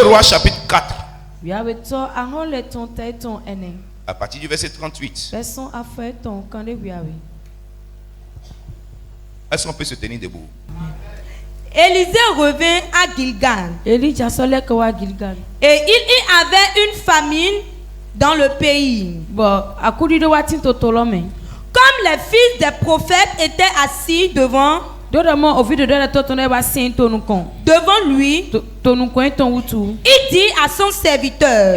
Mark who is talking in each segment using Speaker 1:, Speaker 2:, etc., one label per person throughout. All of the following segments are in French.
Speaker 1: 2 Rois chapitre 4. À partir du verset 38. Est-ce qu'on peut se tenir debout?
Speaker 2: Élisée revint à Gilgal. Et il y avait une famine dans le pays. Comme les fils des prophètes étaient assis devant lui, il dit à son serviteur: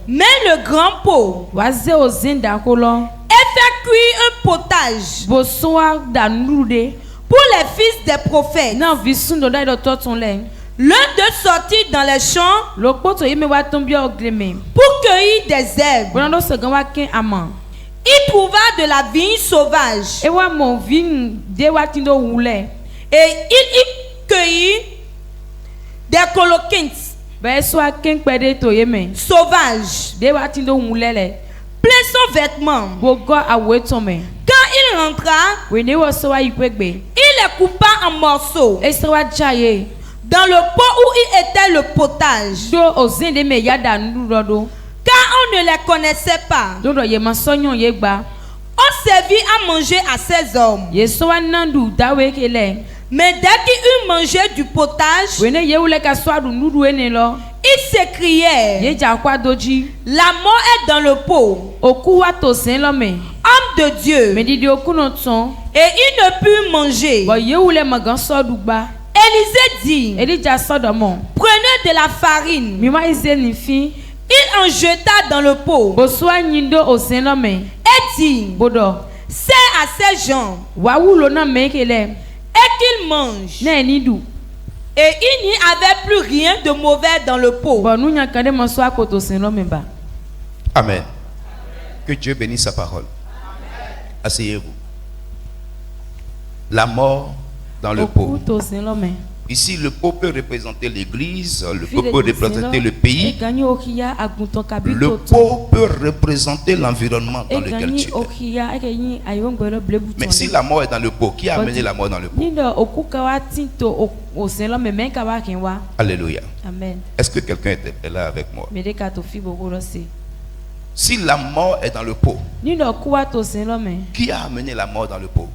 Speaker 2: mets le grand pot et fais cuire un potage pour les fils des prophètes. L'un d'eux sortit dans les champs pour cueillir des herbes. Il trouva de la vigne sauvage et il y cueillit des coloquintes sauvages, plein son vêtement. Quand il rentra, il les coupa en morceaux dans le pot où il était le potage, car on ne les connaissait pas. On servit à manger à ces hommes. Mais dès qu'ils eurent mangé du potage, ils s'écrièrent: la mort est dans le pot. Homme de Dieu. Et ils ne purent manger. Élisée dit: prenez de la farine. Il en jeta dans le pot et dit: sers à ces gens et qu'ils mangent. Et il n'y avait plus rien de mauvais dans le pot.
Speaker 1: Amen. Que Dieu bénisse sa parole. Asseyez-vous. La mort dans le pot. Ici, le pot peut représenter l'église, le pot peut représenter le pays, le pot peut représenter l'environnement dans lequel tu es. Mais si la mort est dans le pot, qui a amené la mort dans le pot? Alléluia. Est-ce que quelqu'un est là avec moi? Si la mort est dans le pot, qui a amené la mort dans le pot?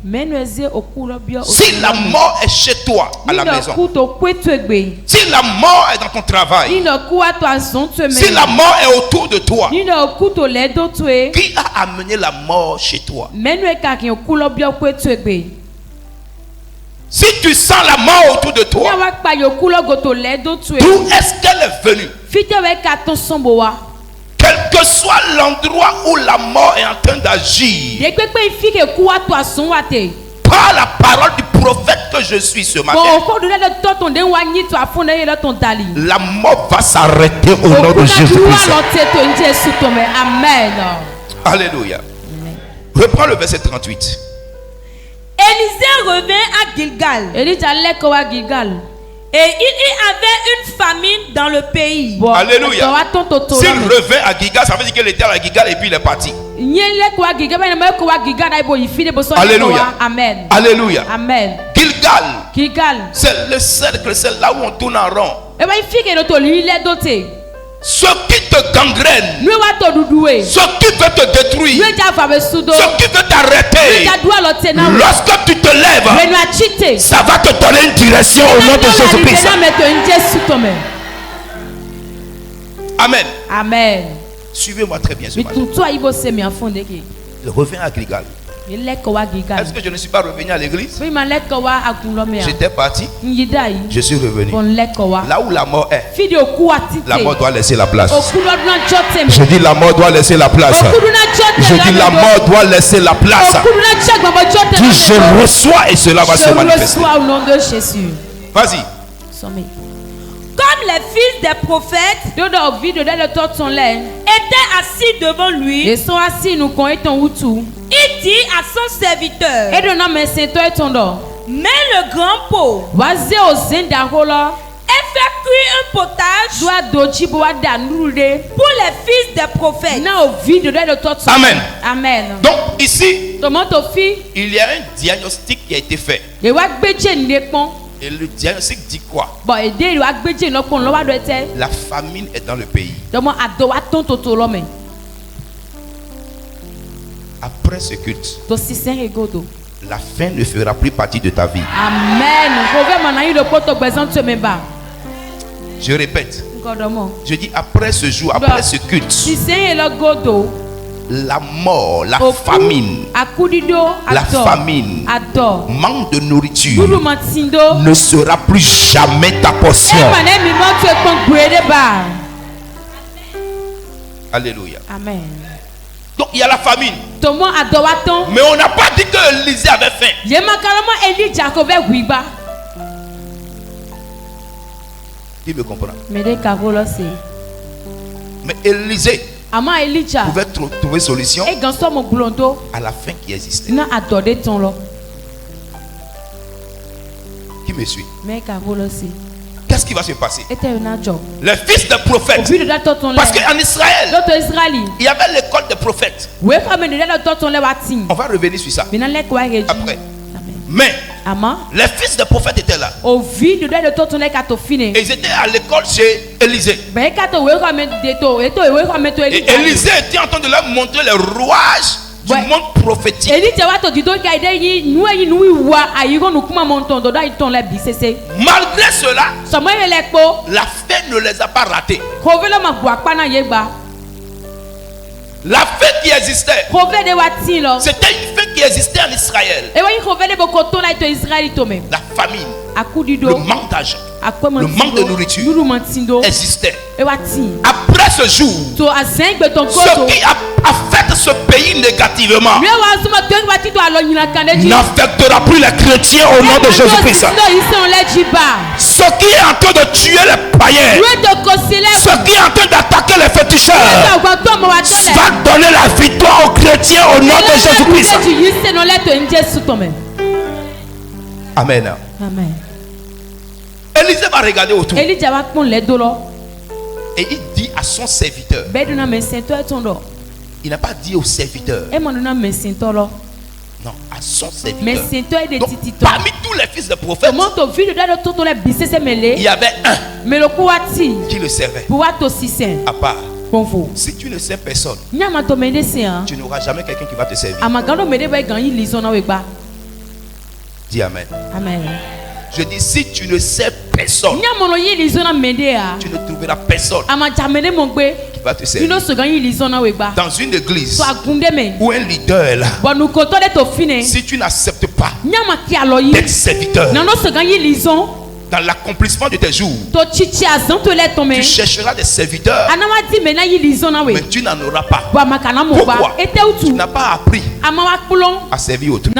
Speaker 1: Si la mort est chez toi, à la maison, si la mort est dans ton travail, si la mort est autour de toi, qui a amené la mort chez toi? Si tu sens la mort autour de toi, d'où est-ce qu'elle est venue? Quel que soit l'endroit où la mort est en train d'agir, par la parole du prophète que je suis ce matin, la mort va s'arrêter au nom de Jésus-Christ. Alléluia. Reprends le verset 38.
Speaker 2: Élisée revint à Gilgal. Et il y avait une famine dans le pays.
Speaker 1: Alléluia. S'il revint à Gilgal, ça veut dire qu'il était à Gilgal et puis il est parti. Alléluia.
Speaker 2: Amen.
Speaker 1: Alléluia.
Speaker 2: Amen.
Speaker 1: Gilgal, c'est le cercle, c'est là où on tourne en rond. Ce qui te gangrène, ce qui veut te détruire, ce qui veut t'arrêter, lorsque tu te lèves, ça va te donner une direction au nom de Jésus-Christ. Amen.
Speaker 2: Amen.
Speaker 1: Suivez-moi très bien ce matin. Je reviens à Gilgal. Est-ce que je ne suis pas revenu à l'église? J'étais parti. Je suis revenu. Là où la mort est, la mort doit laisser la place. Je dis la mort doit laisser la place. Je dis la mort doit laisser la place. Dis je reçois et cela va se manifester. Vas-y.
Speaker 2: Comme les fils des prophètes étaient assis devant lui, il dit à son serviteur: mets le grand pot et fais cuire un potage pour les fils des prophètes.
Speaker 1: Amen.
Speaker 2: Amen.
Speaker 1: Donc ici, il y a un diagnostic qui a été fait. Et le diagnostic dit quoi?
Speaker 2: La
Speaker 1: famine est dans le pays. Après ce culte, la faim ne fera plus partie de ta vie.
Speaker 2: Amen.
Speaker 1: Je répète. Je dis après ce jour, après ce culte, la mort, la famine, manque de nourriture ne sera plus jamais ta portion. Alléluia.
Speaker 2: Amen.
Speaker 1: Donc il y a la famine. Mais on n'a pas dit que Élisée avait faim. Qui me comprend? Mais Élisée pouvait trouver solution à la faim qui existait. Qui me suit? Qu'est-ce qui va se passer? Les fils des prophètes. Parce qu'en Israël, il y avait l'école des prophètes. On va revenir sur ça après. Mais les fils des prophètes étaient là. Et ils étaient à l'école chez Élisée. Et Élisée était en train de leur montrer les rouages du monde prophétique. Malgré cela, la faim ne les a pas ratés. La faim qui existait, c'était une faim qui existait en Israël. La famine, le manque d'argent, le manque de nourriture existait. Après ce jour, ce qui affecte ce pays négativement n'affectera plus les chrétiens au nom de Jésus-Christ. Ce qui est en train de tuer les païens, ce qui est en train d'attaquer les féticheurs, va donner la victoire aux chrétiens au nom de Jésus-Christ. Amen.
Speaker 2: Amen.
Speaker 1: Élisée va regarder autour. Et il dit à son serviteur. Il n'a pas dit au serviteur. Non, à son serviteur. Donc, parmi tous les fils de prophètes, il y avait un qui le servait. À part. Si tu ne sais personne, tu n'auras jamais quelqu'un qui va te servir. Dis amen.
Speaker 2: Amen.
Speaker 1: Je dis, si tu ne sais personne, tu ne trouveras personne qui va te servir. Dans une église où un leader est là, si tu n'acceptes pas d'être serviteur dans l'accomplissement de tes jours, tu chercheras des serviteurs, mais tu n'en auras pas. Pourquoi? Tu n'as pas appris à servir autrui.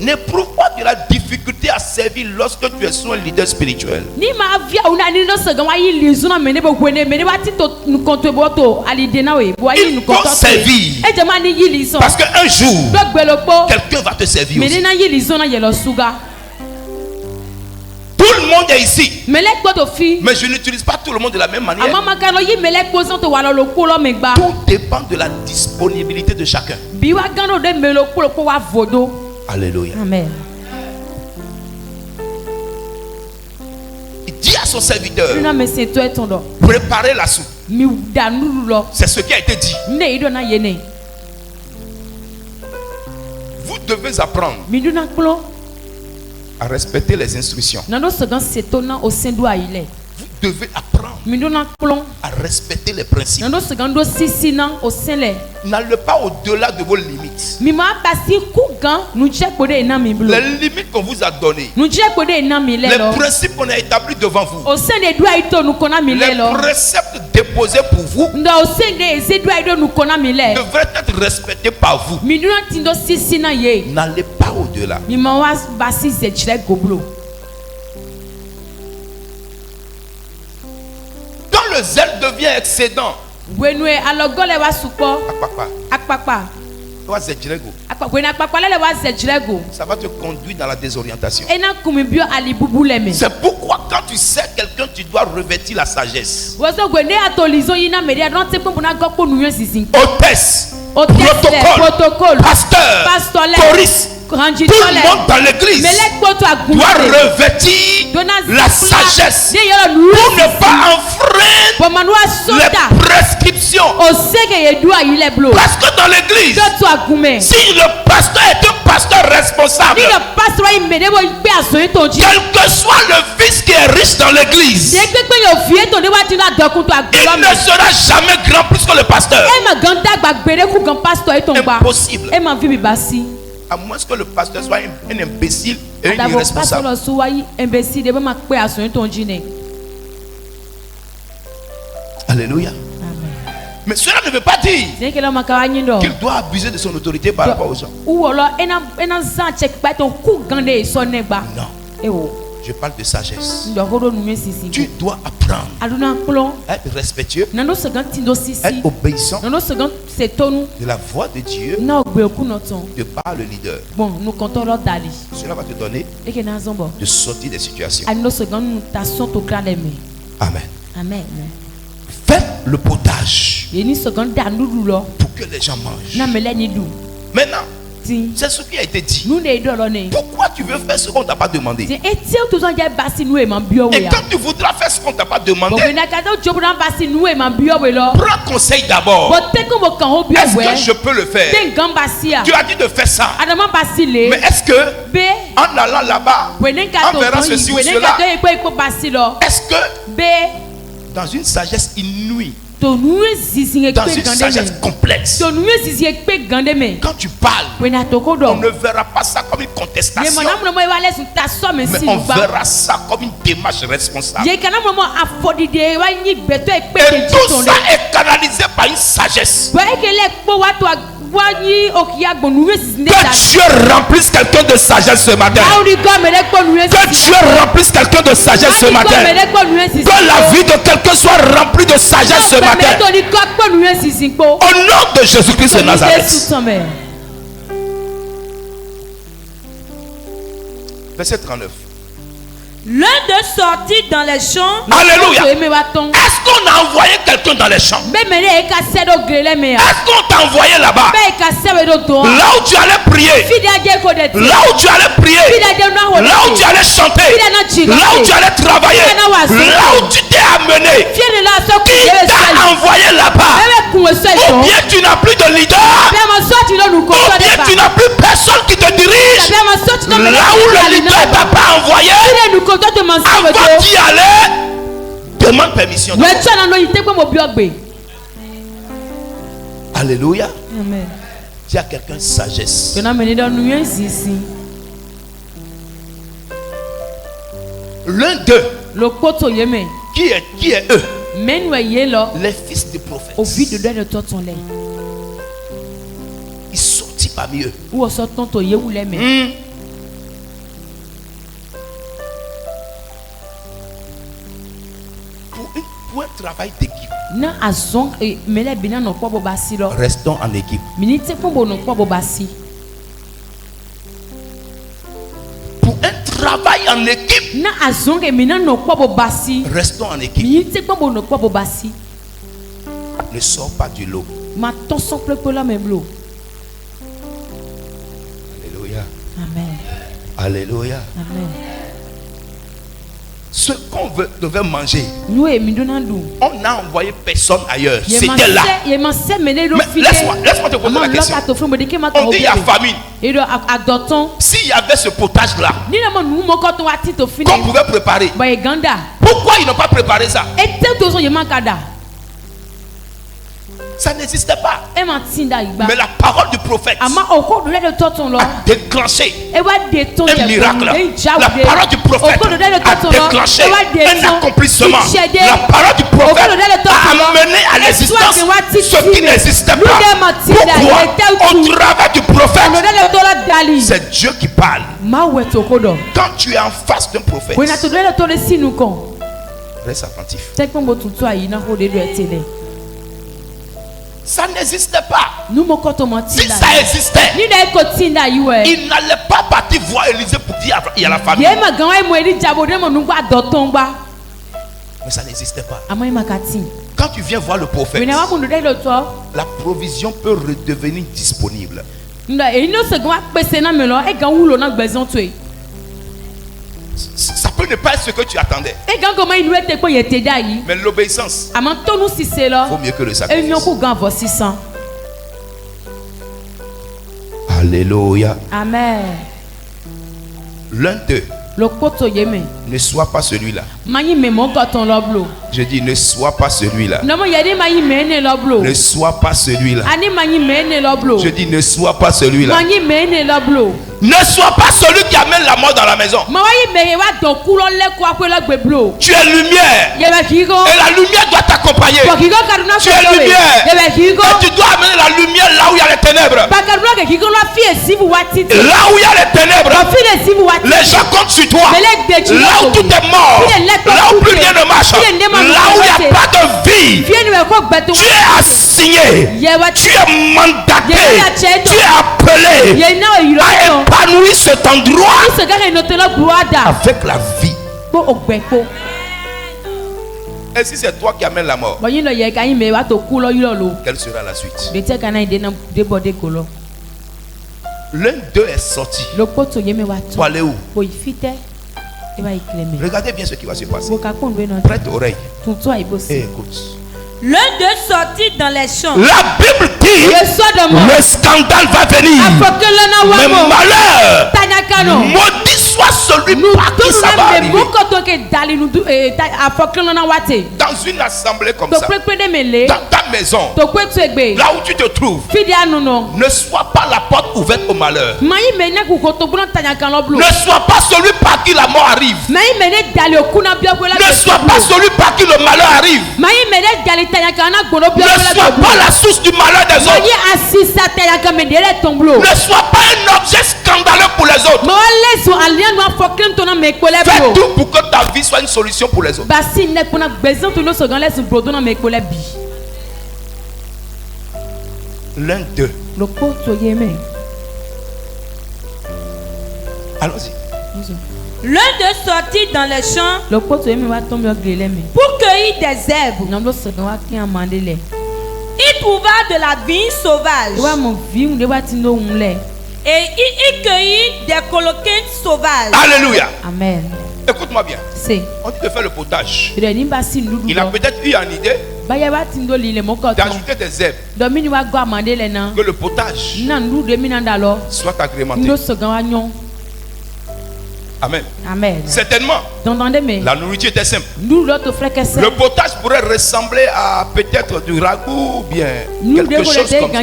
Speaker 1: N'éprouve pas de la difficulté à servir lorsque tu es sur un leader spirituel. Il faut servir. Parce qu'un jour, quelqu'un va te servir aussi. Tout le monde est ici. Mais je n'utilise pas tout le monde de la même manière. Tout dépend de la disponibilité de chacun. Alléluia.
Speaker 2: Amen.
Speaker 1: Il dit à son serviteur, préparez la soupe. C'est ce qui a été dit. Vous devez apprendre à respecter les instructions. Vous devez apprendre à respecter les principes. N'allez pas au-delà de vos limites. Les limites qu'on vous a données, les principes qu'on a établis devant vous, les préceptes déposés pour vous devraient être respectés par vous. N'allez pas au-delà. Le zèle devient excédent. Ça va te conduire dans la désorientation. C'est pourquoi quand tu sais quelqu'un, tu dois revêtir la sagesse. Hôtesse, protocole, pasteur, choriste, le monde dans l'église doit revêtir la sagesse pour ne pas enfreindre les prescriptions. Parce que dans l'église, si le pasteur est un pasteur responsable, quel que soit le fils qui est riche dans l'église, il ne sera jamais grand plus que le pasteur. Impossible. À moins que le pasteur soit un imbécile et un irresponsable. Alléluia. Mais cela ne veut pas dire qu'il doit abuser de son autorité par rapport aux gens. Non. Je parle de sagesse. Tu dois apprendre à être respectueux, à être obéissant de la voix de Dieu de par le leader. Cela va te donner de sortir des situations. Amen.
Speaker 2: Amen.
Speaker 1: Faites le potage pour que les gens mangent. Maintenant, c'est ce qui a été dit. Pourquoi tu veux faire ce qu'on t'a pas demandé? Et quand tu voudras faire ce qu'on t'a pas demandé, prends conseil d'abord. Est-ce que je peux le faire? Tu as dit de faire ça. Mais est-ce que en allant là-bas, on verra ceci ou cela? Est-ce que dans une sagesse inouïe, dans une sagesse complexe, quand tu parles, on ne verra pas ça comme une contestation, mais on verra ça comme une démarche responsable. Et tout ça est canalisé par une sagesse. Que Dieu remplisse quelqu'un de sagesse ce matin. Que Dieu remplisse quelqu'un de sagesse ce matin. Que la vie de quelqu'un soit remplie de sagesse ce matin. Au nom de Jésus-Christ de Nazareth. Verset 39.
Speaker 2: L'un d'eux sortit dans les champs.
Speaker 1: Alléluia. Est-ce qu'on a envoyé quelqu'un dans les champs? Est-ce qu'on t'a envoyé là-bas? Là où tu allais prier, là où tu allais prier, là où tu allais chanter, là où tu allais travailler, là où tu t'es amené, qui t'a envoyé là-bas? Ou bien tu n'as plus de leader, ou bien tu n'as plus personne qui te dirige. Là où le leader t'a pas envoyé, avant d'y aller, demande permission. Alléluia.
Speaker 2: Amen.
Speaker 1: Dis à quelqu'un sagesse. L'un d'eux, qui est eux? Les fils des prophètes. Ils sortent parmi eux. Pour un travail d'équipe, restons en équipe. Pour un travail en équipe, restons en équipe. Ne sors pas du lot. Alléluia.
Speaker 2: Amen.
Speaker 1: Alléluia.
Speaker 2: Amen.
Speaker 1: Ce qu'on devait manger, on n'a envoyé personne ailleurs. C'était là. Mais laisse-moi te poser la question. On dit il y a famine. S'il y avait ce potage là qu'on pouvait préparer, pourquoi ils n'ont pas préparé ça? Ça n'existait pas. Mais la parole du prophète a déclenché un miracle. La parole du prophète a déclenché un accomplissement. La parole du prophète a amené à l'existence ce qui n'existait pas. Pourquoi? Au travers du prophète, c'est Dieu qui parle. Quand tu es en face d'un prophète, reste attentif. Ça n'existait pas. Si ça existait, il n'allait pas partir voir Élisée pour dire il y a la famille. Mais ça n'existait pas. Quand tu viens voir le prophète, la provision peut redevenir disponible. Ça peut ne pas être ce que tu attendais. Mais l'obéissance vaut mieux que le sacrifice. Alléluia.
Speaker 2: Amen.
Speaker 1: L'un d'eux ne soit pas celui-là. Je dis ne sois pas celui-là. Ne sois pas celui-là. Je dis ne sois pas celui-là. Ne sois pas celui qui amène la mort dans la maison. Tu es lumière. Et la lumière doit t'accompagner. Tu es lumière. Et tu dois amener la lumière là où il y a les ténèbres. Là où il y a les ténèbres, les gens comptent sur toi. Là où tout est mort, là où plus rien ne marche, là où il n'y a pas de vie, tu es assigné, tu es mandaté, tu es appelé à épanouir cet endroit avec la vie. Et si c'est toi qui amènes la mort, quelle sera la suite? L'un d'eux est sorti pour aller où? Regardez bien ce qui va se passer. Prête oreille et écoute.
Speaker 2: L'un d'eux sortit dans les champs.
Speaker 1: La Bible dit le scandale va venir. Mais malheur, maudit soit celui par qui ça va arriver. Dans une assemblée comme ça, dans ta maison, là où tu te trouves, ne sois pas la porte ouverte au malheur. Ne sois pas celui par qui la mort arrive. Ne sois pas celui par qui le malheur arrive. Ne sois pas la source du malheur des autres. Ne sois pas un objet scandaleux pour les autres. Fais tout pour que ta vie soit une solution pour les autres. L'un d'eux. Allons-y.
Speaker 2: L'un d'eux sortit dans les champs pour cueillir des herbes. Il trouva de la vigne sauvage. Et il cueillit des coloquines sauvages.
Speaker 1: Alléluia.
Speaker 2: Amen.
Speaker 1: Écoute-moi bien. On dit de faire le potage. Il a peut-être eu une idée d'ajouter des herbes. Que le potage soit agrémenté. Amen.
Speaker 2: Amen.
Speaker 1: Certainement, la nourriture était simple. Le potage pourrait ressembler à peut-être du ragoût ou bien quelque chose comme ça.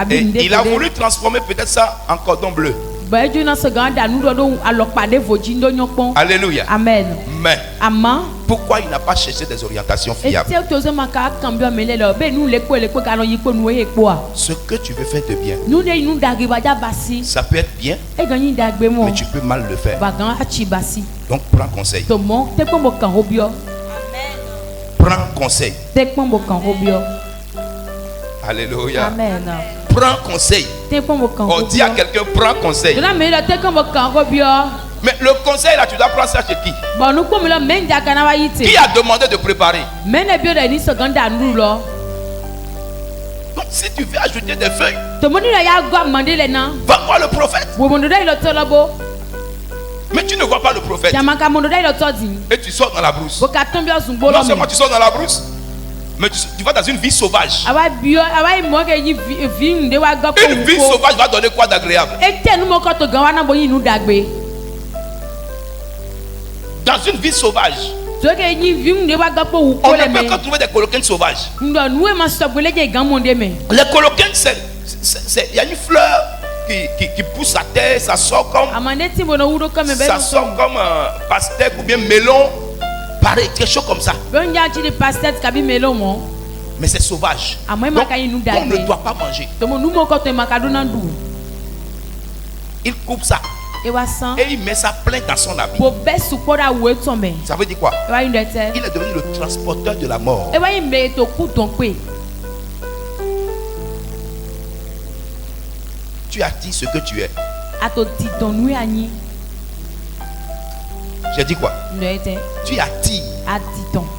Speaker 1: Et il a voulu transformer peut-être ça en cordon bleu. Alléluia.
Speaker 2: Amen.
Speaker 1: Mais pourquoi il n'a pas cherché des orientations fiables? Ce que tu veux faire de bien, ça peut être bien, mais tu peux mal le faire. Donc prends conseil. Prends conseil. Alléluia.
Speaker 2: Amen.
Speaker 1: Prends conseil. On dit à quelqu'un prends conseil. Mais le conseil là, tu dois prendre ça chez qui? Qui a demandé de préparer? Donc si tu veux ajouter des feuilles, va voir le prophète. Mais tu ne vois pas le prophète. Et tu sors dans la brousse. Non seulement tu sors dans la brousse, mais tu vas dans une vie sauvage. Une vie sauvage va donner quoi d'agréable? Dans une vie sauvage, on ne peut que trouver des coloquines sauvages. Les coloquines, il y a une fleur qui pousse à terre, ça sort comme pastèque ou bien melon. Pareil, quelque chose comme ça. Mais c'est sauvage. Donc, on ne doit pas manger. Il coupe ça. Et il met ça plein dans son habit. Ça veut dire quoi? Il est devenu le transporteur de la mort. Tu attires ce que tu es. J'ai dit quoi? Tu attires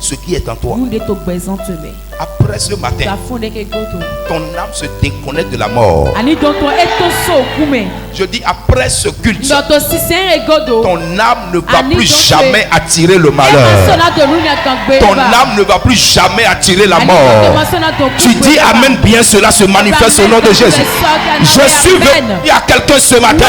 Speaker 1: ce qui est en toi. Après ce matin, ton âme se déconnecte de la mort. Je dis après ce culte, ton âme ne va plus jamais attirer le malheur. Ton âme ne va plus jamais attirer la mort. Tu dis amen, bien cela se manifeste au nom de Jésus. Je suis venu à quelqu'un ce matin.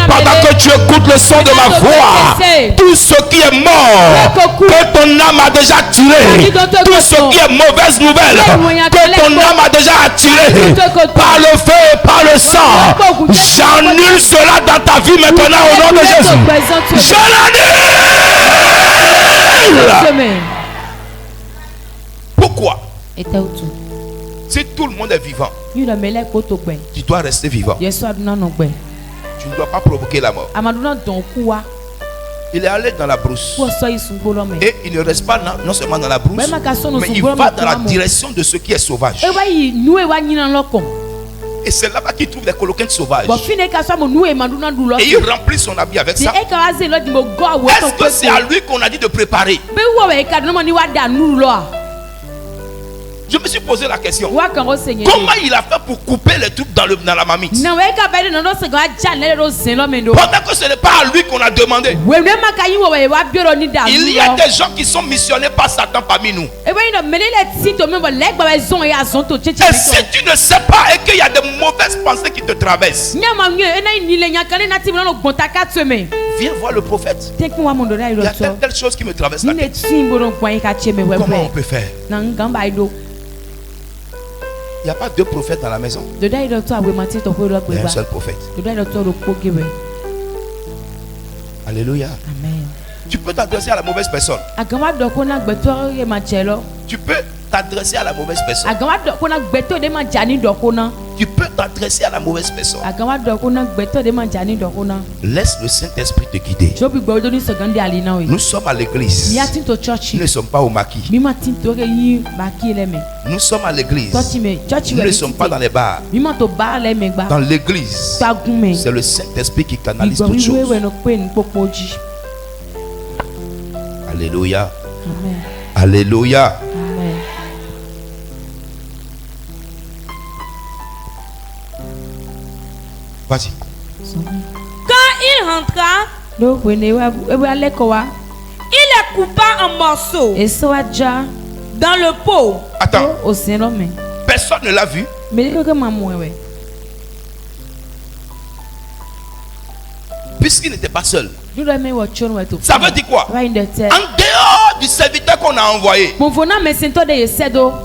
Speaker 1: Pendant que tu écoutes le son de ma voix, tout ce qui est mort, que ton âme a déjà attiré, tout ce qui est mauvaise nouvelle, que ton âme a déjà attiré, par le feu, par le sang, j'annule cela dans ta vie maintenant au nom de Jésus. Je l'annule. Pourquoi? Si tout le monde est vivant, tu dois rester vivant. Tu ne dois pas provoquer la mort. Il est allé dans la brousse. Et il ne reste pas non seulement dans la brousse, mais il va dans la direction de ce qui est sauvage. Et c'est là-bas qu'il trouve des coloquins sauvages. Et il remplit son habit avec ça. Est-ce que c'est à lui qu'on a dit de préparer? Je me suis posé la question. Comment il a fait pour couper les trucs dans la marmite? Pendant que ce n'est pas à lui qu'on a demandé. Il y a des gens qui sont missionnés par Satan parmi nous. Et si tu ne sais pas et qu'il y a de mauvaises pensées qui te traversent, viens voir le prophète. Il y a telle chose qui me traverse la tête. Comment on peut faire? Il n'y a pas deux prophètes dans la maison. Il y a un seul prophète. Alléluia. Amen. Tu peux t'adresser à la mauvaise personne. Tu peux t'adresser à la mauvaise personne. Tu peux t'adresser à la mauvaise personne. Laisse le Saint-Esprit te guider. Nous sommes à l'église. Nous ne sommes pas au maquis. Nous sommes à l'église. Nous ne sommes pas dans les bars. Dans l'église, c'est le Saint-Esprit qui canalise toutes choses. Alléluia. Amen. Alléluia. Amen. Vas-y.
Speaker 2: Quand il rentra, il les coupa en morceaux dans le pot.
Speaker 1: Attends. Personne ne l'a vu. Puisqu'il n'était pas seul. Ça veut dire quoi? En dehors du serviteur qu'on a envoyé,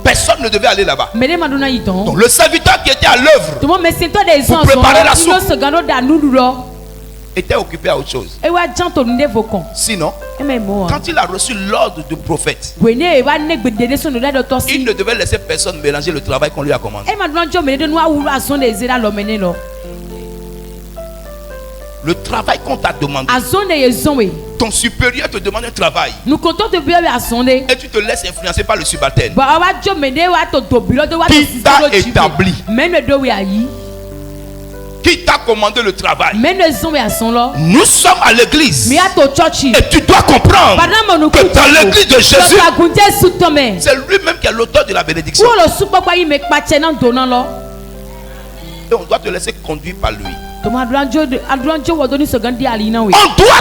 Speaker 1: personne ne devait aller là-bas. Donc le serviteur qui était à l'œuvre pour préparer la soupe était occupé à autre chose. Sinon, quand il a reçu l'ordre du prophète, il ne devait laisser personne mélanger le travail qu'on lui a commandé. Le travail qu'on t'a demandé, ton supérieur te demande un travail, et tu te laisses influencer par le subalterne qui t'a établi, qui t'a commandé le travail. Nous sommes à l'église, et tu dois comprendre que dans l'église de Jésus, c'est lui-même qui est l'auteur de la bénédiction, et on doit te laisser conduire par lui. On doit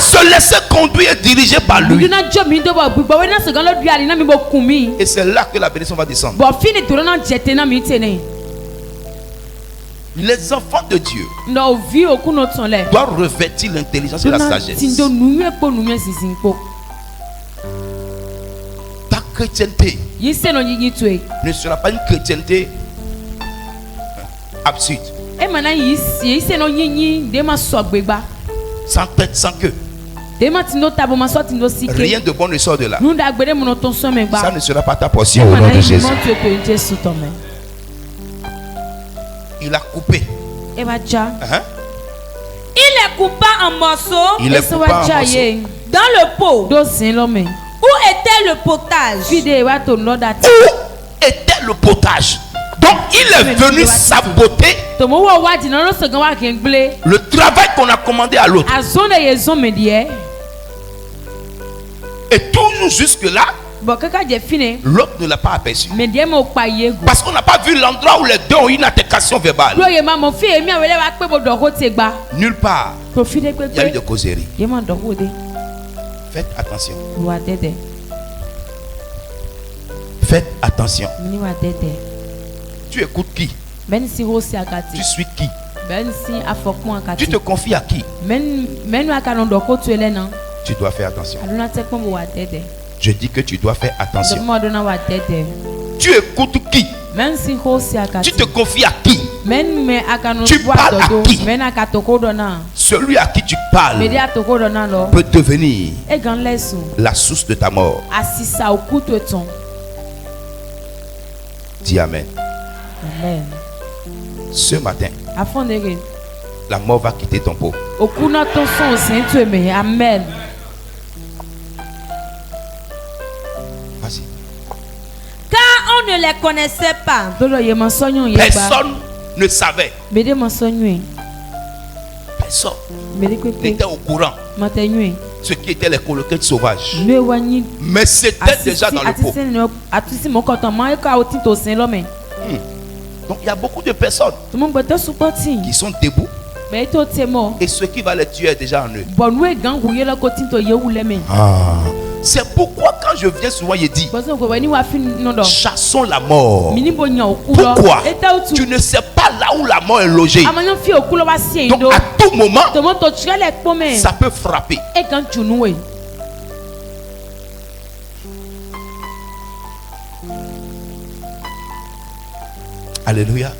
Speaker 1: se laisser conduire et diriger par lui. Et c'est là que la bénédiction va descendre. Les enfants de Dieu doivent revêtir l'intelligence et la sagesse. Ta chrétienté ne sera pas une chrétienté absurde. Sans tête, sans queue. Rien de bon ne sort de là. Ça ne sera pas ta portion au nom de Jésus. Il a coupé.
Speaker 2: Il les coupa en morceaux.
Speaker 1: Il les coupa en morceaux.
Speaker 2: Dans le pot. Où était le potage?
Speaker 1: Où était le potage? Donc il est venu saboter le travail qu'on a commandé à l'autre. Et toujours jusque là, l'autre ne l'a pas aperçu. Parce qu'on n'a pas vu l'endroit où les deux ont eu une altercation verbale. Nulle part. Il y a eu de causerie. Faites attention. Faites attention. Tu écoutes qui? Tu suis qui? Tu te confies à qui? Tu dois faire attention. Je dis que tu dois faire attention. Tu écoutes qui? Tu te confies à qui? Tu parles à qui? Celui à qui tu parles peut devenir la source de ta mort. Dis Amen.
Speaker 2: Amen.
Speaker 1: Ce matin, la mort va quitter ton peau.
Speaker 2: Amen.
Speaker 1: Vas-y.
Speaker 2: Car on ne les connaissait pas.
Speaker 1: Personne ne savait. Personne n'était au courant. Ce qui étaient les colloquettes sauvages. Mais c'était déjà dans le pot. Donc il y a beaucoup de personnes qui sont debout. Et ce qui va les tuer est déjà en eux. C'est pourquoi quand je viens souvent, je dis chassons la mort. Pourquoi? Tu ne sais pas là où la mort est logée. Donc à tout moment, ça peut frapper. Alléluia.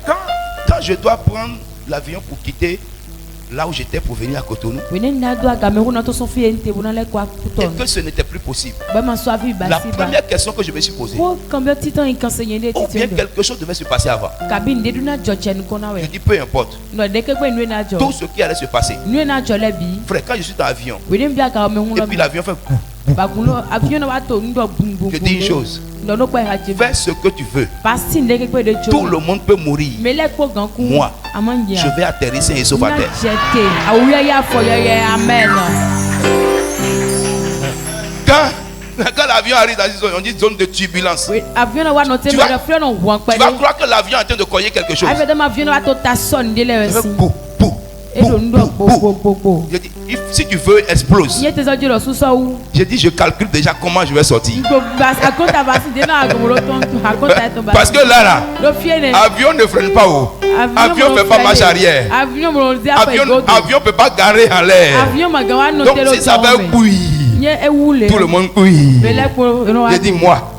Speaker 1: Quand je dois prendre l'avion pour quitter là où j'étais pour venir à Cotonou, et que ce n'était plus possible, la première question que je me suis posée, ou bien quelque chose devait se passer avant. Je dis peu importe. Tout ce qui allait se passer. Frère, quand je suis dans l'avion et puis l'avion fait je dis une chose. Fais ce que tu veux. Tout le monde peut mourir. Moi, je vais atterrir sain et sauf à terre. Quand l'avion arrive dans une zone, on dit zone de turbulence. Tu vas croire que l'avion est en train de cogner quelque chose. Je dis, si tu veux, explose. J'ai dit, je calcule déjà comment je vais sortir. Parce que là, l'avion ne freine pas haut. Avion ne fait pas marche arrière. Avion ne peut pas garer en l'air. Donc si ça va couiller, tout le monde couille. J'ai dit, moi,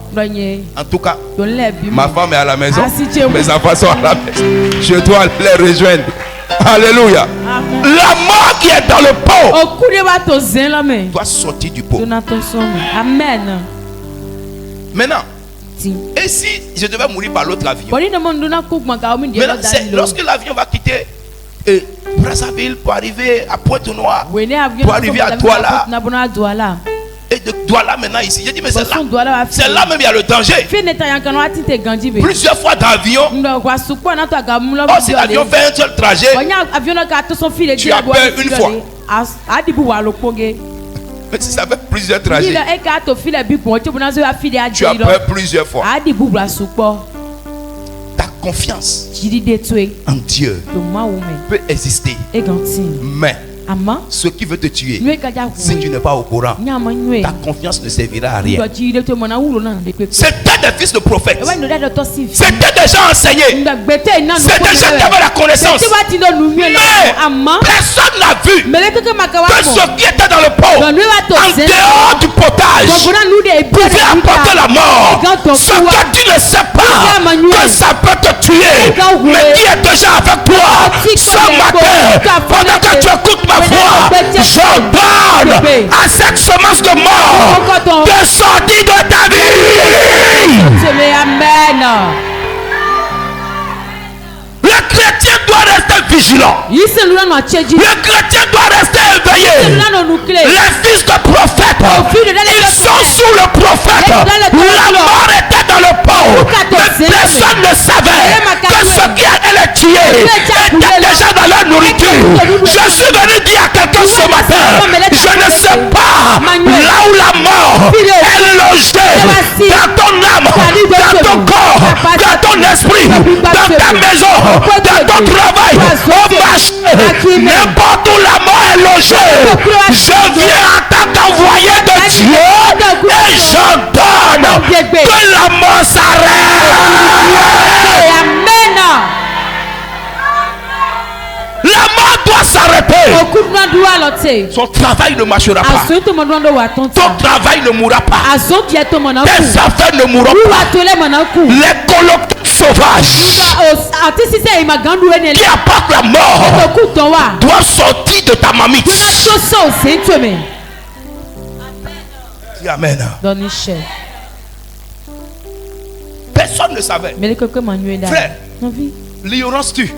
Speaker 1: en tout cas, ma femme est à la maison, mes enfants sont à la maison. Je dois les rejoindre. Alléluia. Amen. La mort qui est dans le pot doit sortir du pot.
Speaker 2: Amen.
Speaker 1: Maintenant, et si je devais mourir par l'autre avion? Maintenant, lorsque l'avion va quitter Brazzaville pour arriver à Pointe-Noire, pour arriver à Douala, et de Douala maintenant ici, j'ai dit mais c'est là même il y a le danger. Plusieurs fois d'avion. Oh, si l'avion fait un seul trajet, tu as peur une fois. Mais si ça fait plusieurs trajets, tu as peur plusieurs fois. Ta confiance en Dieu peut exister, mais ce qui veut te tuer, si tu n'es pas au courant, ta confiance ne servira à rien. C'était des fils de prophètes. C'était des gens enseignés. C'était des gens qui avaient la connaissance. Mais personne n'a vu que ce qui était dans le pot, en dehors du potage, pouvait apporter la mort. Ce que tu ne sais pas, que ça peut te tuer, mais qui est déjà avec toi ce matin, pendant que tu écoutes ma voix, j'ordonne à cette semence de mort de sortir de ta vie.
Speaker 2: Amen.
Speaker 1: Le chrétien doit rester vigilant. Le chrétien doit rester éveillé. Les fils de prophètes, ils sont sous le prophète. La mort était dans le pot, mais personne ne savait que ce qui allait les tuer était déjà dans leur nourriture. Je suis venu dire à quelqu'un ce matin, je ne sais pas là où la mort
Speaker 3: est logé dans ton âme, dans ton corps, dans ton esprit, dans ta maison, dans ton travail, au marché, n'importe où la mort est logée, je viens en tant qu'envoyé de Dieu et j'ordonne que la mort s'arrête.
Speaker 2: Amen.
Speaker 3: La mort doit s'arrêter. Son travail ne marchera pas. Ton travail ne mourra pas. Tes affaires ne mourront pas. Les collecteurs sauvages qui apportent la mort doivent sortir de ta mamie. Dis amen. Personne ne savait. Frère, l'ignorance tue.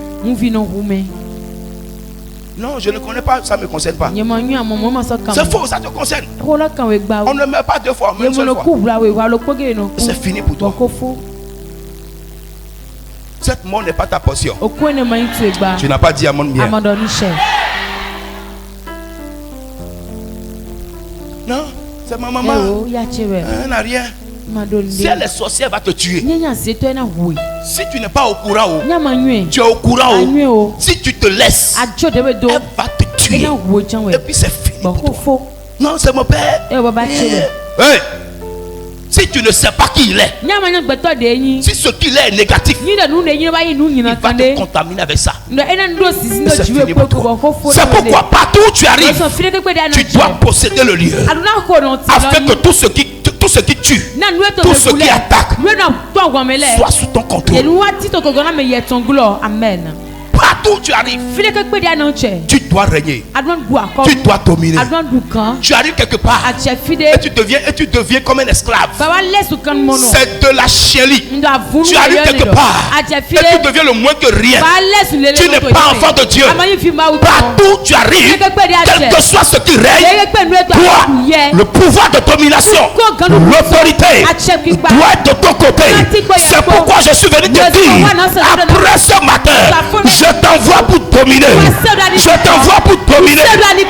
Speaker 3: Non, je ne connais pas, ça ne me concerne pas. C'est faux, ça te concerne. On ne meurt pas deux fois, mais une seule fois. C'est fini pour toi. Cette mort n'est pas ta portion. Tu n'as pas dit à mon bien. Non, c'est ma maman. Elle n'a rien. Si elle est sorcière, elle va te tuer. Si tu n'es pas au courant, tu es au courant. Si tu te laisses, elle va te tuer. Et puis c'est fini pour toi. Non, c'est mon père. Hey. Si tu ne sais pas qui il est, si ce qu'il est négatif, il va te contaminer avec ça. C'est fini pour toi. C'est pourquoi partout où tu arrives, tu dois posséder le lieu afin que tout ce qui tue, tout ce qui attaque soit sous ton contrôle.
Speaker 2: Amen.
Speaker 3: Partout où tu arrives, tu dois régner. Tu dois dominer. Tu arrives quelque part et tu deviens comme un esclave. C'est de la chienlit. Tu arrives quelque part et tu deviens le moins que rien. Tu n'es pas enfant de Dieu. Partout où tu arrives, quel que soit ce qui règne, toi, le pouvoir de domination, l'autorité doit être de ton côté. C'est pourquoi je suis venu te dire, après ce matin, je t'envoie pour dominer. Je t'envoie pour dominer.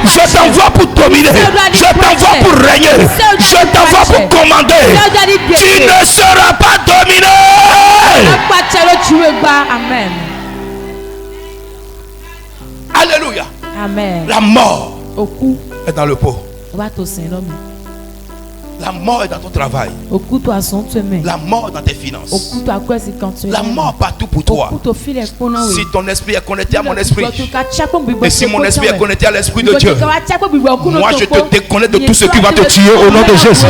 Speaker 3: Je t'envoie pour dominer. Je t'envoie pour régner. Je t'envoie pour commander. Tu ne seras pas dominé.
Speaker 2: Amen.
Speaker 3: Alléluia.
Speaker 2: Amen.
Speaker 3: La mort est dans le pot. La mort est dans ton travail. La mort est dans tes finances. La mort partout pour toi. Si ton esprit est connecté à mon esprit, et si mon esprit est connecté à l'esprit de Dieu, moi je te déconnecte de tout ce qui va te tuer au nom de Jésus.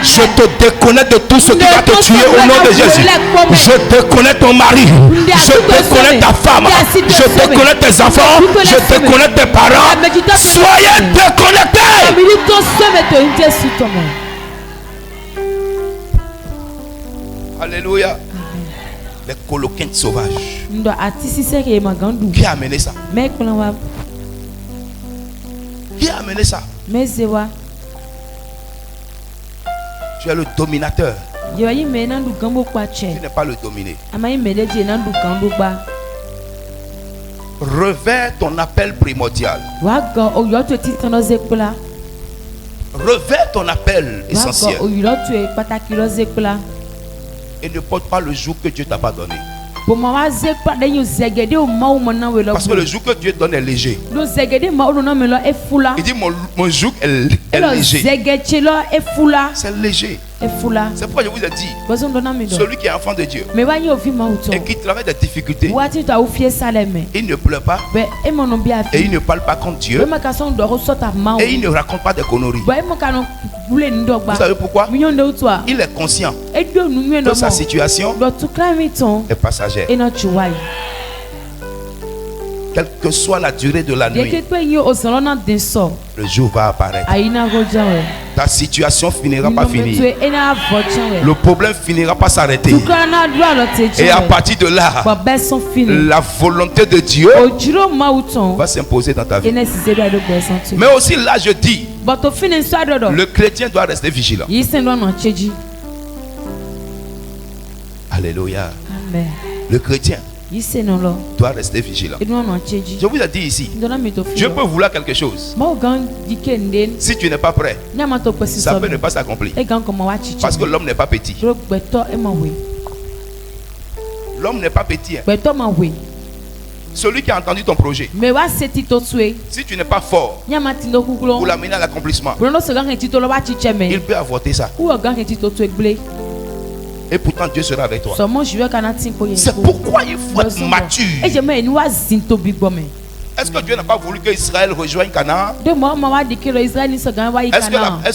Speaker 3: Je te déconnecte de tout ce qui va te tuer au nom de Jésus. Je déconnecte ton mari. Je déconnecte ta femme. Je déconnecte tes enfants. Je déconnecte tes parents. Soyez déconnectés. Alléluia. Les coloquins sauvages. Qui a amené ça? Qui a amené ça? Tu es le dominateur. Tu n'es pas le dominé. Revers ton appel primordial. Revers ton appel essentiel. Et ne porte pas le joug que Dieu t'a pas donné. Parce que le joug que Dieu donne est léger. Il dit mon joug est léger. C'est léger. C'est pourquoi je vous ai dit, celui qui est enfant de Dieu et qui travaille des difficultés, il ne pleure pas et il ne parle pas contre Dieu et il ne raconte pas des conneries. Vous savez pourquoi? Il est conscient que sa situation est passagère. Quelle que soit la durée de la nuit, le jour va apparaître. Ta situation finira par finir. Le problème finira par s'arrêter. Et à partir de là, la volonté de Dieu va s'imposer dans ta vie. Mais aussi là, je dis, le chrétien doit rester vigilant. Alléluia.
Speaker 2: Amen.
Speaker 3: Le chrétien doit rester vigilant. Je vous ai dit ici, Dieu peut vouloir quelque chose. Si tu n'es pas prêt, ça peut ne pas s'accomplir. Parce que l'homme n'est pas petit. L'homme n'est pas petit. Celui qui a entendu ton projet, si tu n'es pas fort pour l'amener à l'accomplissement, il peut avorter ça. Et pourtant Dieu sera avec toi. C'est pourquoi il faut être mature. Est-ce que Dieu n'a pas voulu que Israël rejoigne Canaan? Est-ce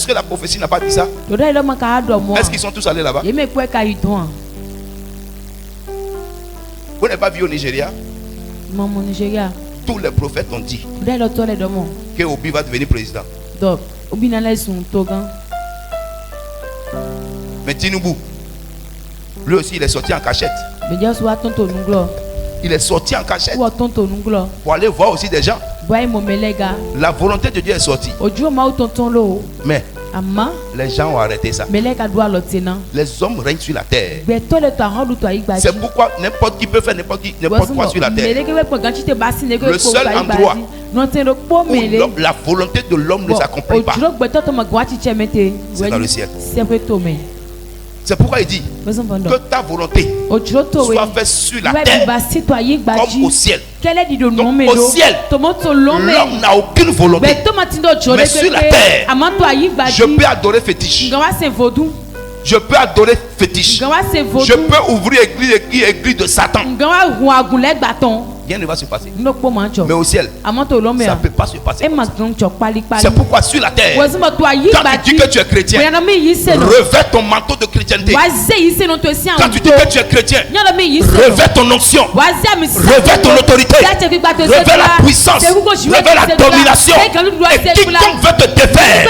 Speaker 3: que la prophétie n'a pas dit ça? Est-ce qu'ils sont tous allés là-bas? Vous n'avez pas vu au Nigeria? Tous les prophètes ont dit que Obi va devenir président. Mais Tinubu, lui aussi il est sorti en cachette. Il est sorti en cachette pour aller voir aussi des gens. La volonté de Dieu est sortie. Mais les gens ont arrêté ça. Les hommes règnent sur la terre. C'est pourquoi n'importe qui peut faire n'importe quoi sur la terre. Le seul endroit où la volonté de l'homme ne s'accomplit pas, c'est dans le ciel. C'est pourquoi il dit que ta volonté soit faite sur la terre comme au ciel. Donc, au ciel, l'homme n'a aucune volonté. Mais sur la terre, je peux adorer fétiche. Je peux adorer fétiche. Je peux ouvrir église de Satan. Rien ne va se passer. Mais au ciel, ça ne peut pas se passer. C'est pourquoi sur la terre, quand tu dis que tu es chrétien, revêt ton manteau de chrétienté. Quand tu dis que tu es chrétien, revêt ton onction, revêt ton autorité, revêt la puissance, revêt la domination. Et quiconque veut te défaire,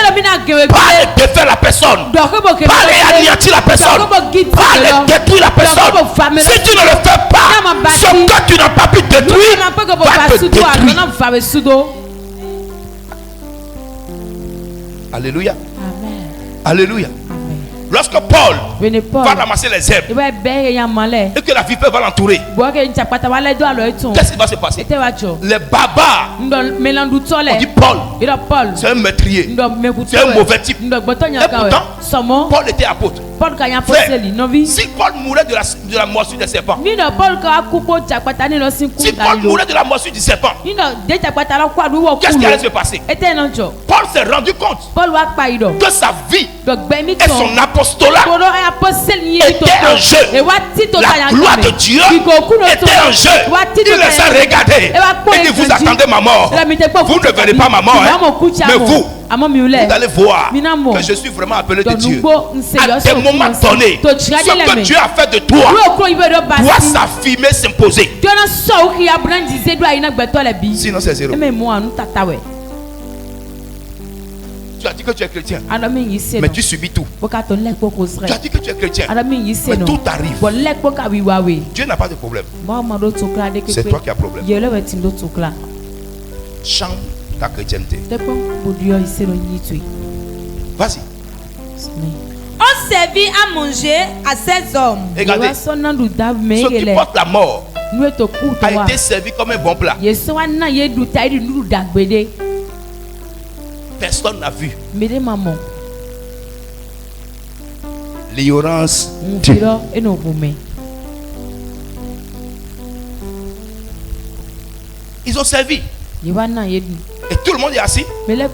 Speaker 3: pas défaire la personne, pas anéantir la personne, pas détruire la personne. Si tu ne le fais pas, ce que tu n'as pas pu détruire, alléluia. Amen. Alléluia. Amen. Lorsque Paul va ramasser les herbes et que la vipère va l'entourer, qu'est-ce qui va se passer? Les barbares on dit Paul, c'est un meurtrier, c'est un mauvais type. Et pourtant, Paul était apôtre. Frère, si Paul mourait de la morsure des serpents, si Paul mourait de la morsure du serpent, qu'est-ce qui allait se passer? Paul s'est rendu compte que sa vie et son apostolat étaient en jeu. La gloire de Dieu était en jeu. Il les a regardés et dit: vous attendez ma mort. Vous ne verrez pas ma mort, mais vous allez voir que je suis vraiment appelé de Dieu. À des moments donnés, ce que Dieu a fait de toi doit s'affirmer, s'imposer. Sinon c'est zéro. Tu as dit que tu es chrétien, mais tu subis tout. Tu as dit que tu es chrétien, mais tout arrive. Dieu n'a pas de problème. C'est toi qui as problème. Chante ta chrétienté. Vas-y.
Speaker 2: On servit à manger à ces hommes.
Speaker 3: Regardez, ceux qui portent la mort a été servi comme un bon plat. Personne n'a vu. L'ignorance tue. Ils ont servi. Et tout le monde est assis. Et tout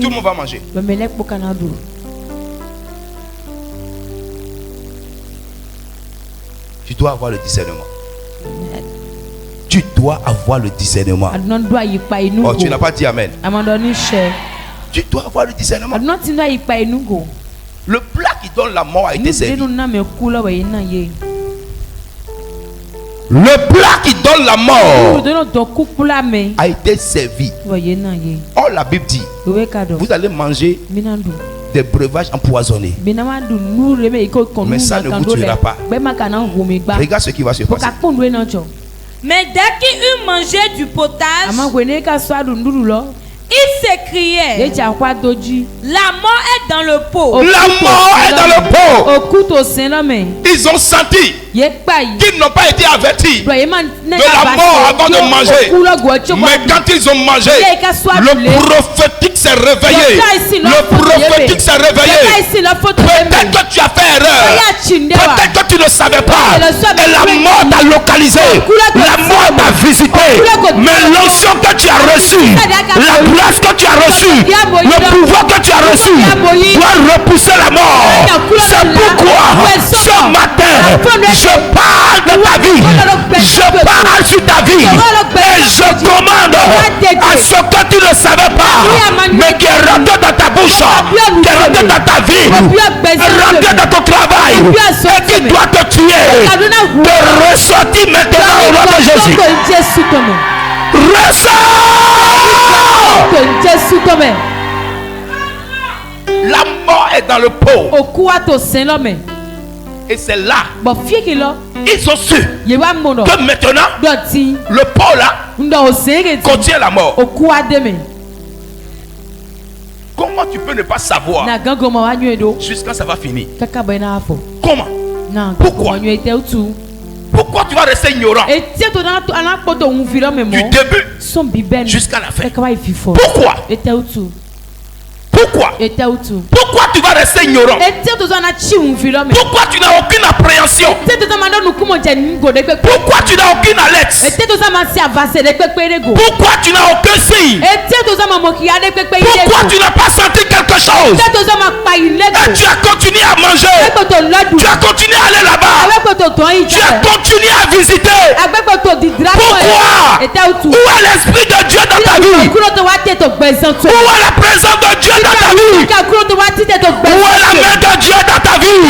Speaker 3: le monde va manger. Tu dois avoir le discernement. Tu dois avoir le discernement. Oh, tu n'as pas dit amen. Tu dois avoir le discernement. Le plat qui donne la mort a été servi. Le plat qui donne la mort a été servi. Or la Bible dit: vous allez manger des breuvages empoisonnés, mais ça ne vous tuera pas. Regarde ce qui va se passer.
Speaker 2: Mais dès qu'il eut mangé du potage, Il s'écriait. La mort est dans le pot.
Speaker 3: La mort est dans le pot. Ils ont senti qu'ils n'ont pas été avertis de la mort avant de manger. Mais quand ils ont mangé, le prophétique s'est réveillé. Le prophétique s'est réveillé. Peut-être que tu as fait erreur. Peut-être que tu ne savais pas. Et la mort t'a localisé. La mort t'a visité. Mais l'onction que tu as reçue, la grâce que tu as reçue, le pouvoir que tu as reçu doit repousser la mort. C'est pourquoi ce matin, je parle de ta vie. Je parle sur ta vie. Et je commande à ce que tu ne savais pas, mais qui est rentré dans ta bouche, qui est rentré dans ta vie, rentré dans ton travail, et qui doit te tuer, de ressortir maintenant au nom de Jésus. Ressort! La mort est dans le pot. Et c'est là. Ils ont su que maintenant, le pot là contient la mort. Comment tu peux ne pas savoir jusqu'à ça va finir? Comment? Pourquoi? Pourquoi tu vas rester ignorant du début jusqu'à la fin? Pourquoi? Pourquoi tu vas rester ignorant? Pourquoi tu n'as aucune appréhension? Pourquoi tu n'as aucune alerte? Pourquoi tu n'as aucun signe? Pourquoi tu n'as pas senti quelque chose? Et tu as continué à manger. Tu as continué à aller là-bas. Tu as continué à visiter. Pourquoi? Où est l'Esprit de Dieu dans ta vie? Où est la présence de Dieu dans ta vie? Où est la main de Dieu dans ta vie?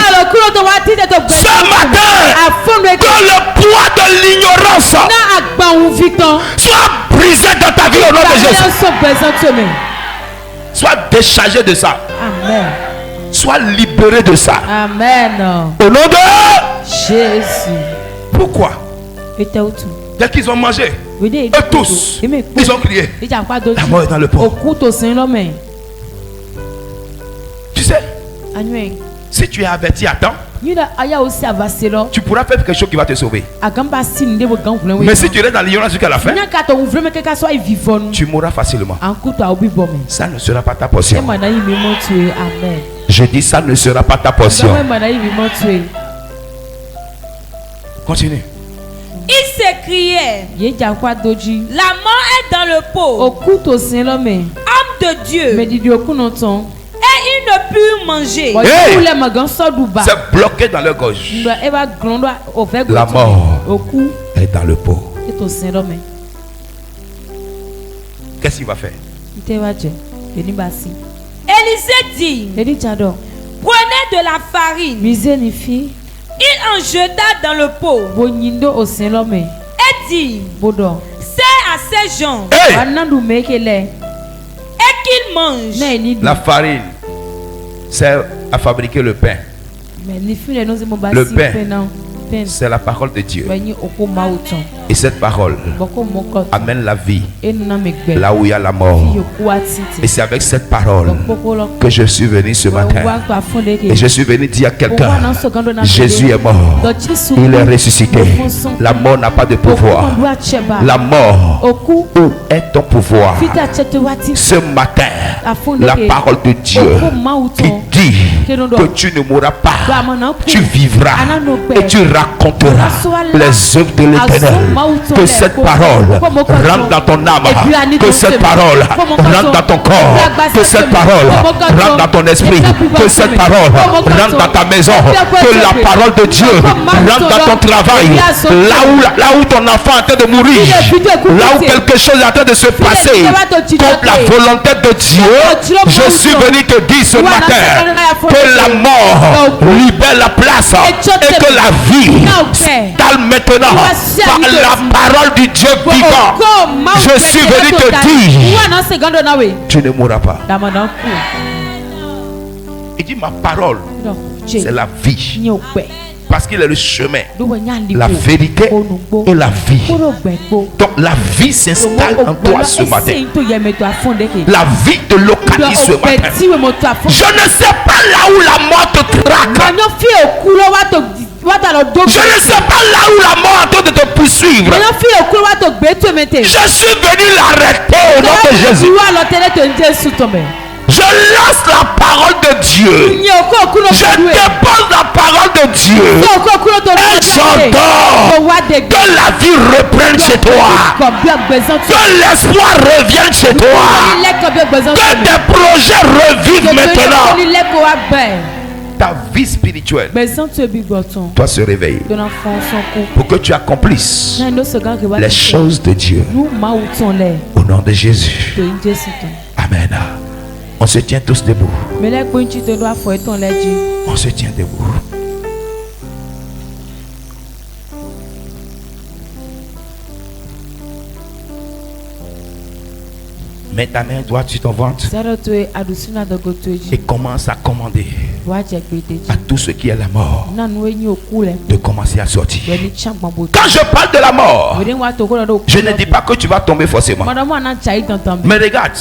Speaker 3: Ce matin, que le poids de l'ignorance soit brisé dans ta vie au nom de Jésus. Sois déchargé de ça.
Speaker 2: Amen.
Speaker 3: Sois libéré de ça.
Speaker 2: Amen.
Speaker 3: Au nom de
Speaker 2: Jésus.
Speaker 3: Pourquoi? Dès qu'ils ont mangé, eux tous, ils ont crié. La mort est dans le pot. Tu sais, si tu es averti à temps, tu pourras faire quelque chose qui va te sauver. Mais si tu restes dans l'ignorance jusqu'à la fin, tu mourras facilement. Ça ne sera pas ta portion. Je dis, ça ne sera pas ta portion. Continue.
Speaker 2: Il s'écriait. La mort est dans le pot. Homme de Dieu. Et ils ne purent manger.
Speaker 3: Hey! C'est bloqué dans leur gorge. La mort est dans le pot. Qu'est-ce qu'il va faire?
Speaker 2: Élisée dit, prenez de la farine. Il en jeta dans le pot. Et dit, c'est à ces gens.
Speaker 3: Hey!
Speaker 2: Et qu'ils mangent.
Speaker 3: La farine sert à fabriquer le pain. Le pain, c'est la parole de Dieu. Et cette parole amène la vie là où il y a la mort. Et c'est avec cette parole que je suis venu ce matin. Et je suis venu dire à quelqu'un, Jésus est mort. Il est ressuscité. La mort n'a pas de pouvoir. La mort, où est ton pouvoir? Ce matin, la parole de Dieu qui dit que tu ne mourras pas, tu vivras et tu raconteras les œuvres de l'Éternel. Que cette parole rentre dans ton âme, que cette parole rentre dans ton corps, que cette parole rentre dans ton esprit, que cette parole rentre dans ta maison, que la parole de Dieu rentre dans ton travail, là où ton enfant est en train de mourir, là où quelque chose est en train de se passer contre la volonté de Dieu. Je suis venu te dire ce matin que la mort libère la place et que la vie s'installe maintenant par la parole du Dieu vivant. Je suis venu te dire, tu ne mourras pas. Il dit, ma parole, c'est la vie. Parce qu'il est le chemin, la vérité et la vie. Donc la vie s'installe en toi ce matin. La vie te localise ce matin. Je ne sais pas là où la mort te traque. Je ne sais pas là où la mort est en train de te poursuivre. Je suis venu l'arrêter au nom de Jésus. Je lance la parole de Dieu. Je dépose la parole de Dieu. Et j'entends que la vie reprenne chez toi. Que l'espoir revienne chez toi. Que tes projets revivent maintenant. Ta vie spirituelle doit se réveiller pour que tu accomplisses les choses de Dieu. Au nom de Jésus. Amen. On se tient tous debout. On se tient debout. Mets ta main droite sur ton ventre et commence à commander à tout ce qui est la mort de commencer à sortir. Quand je parle de la mort, je ne dis pas que tu vas tomber forcément. Mais regarde,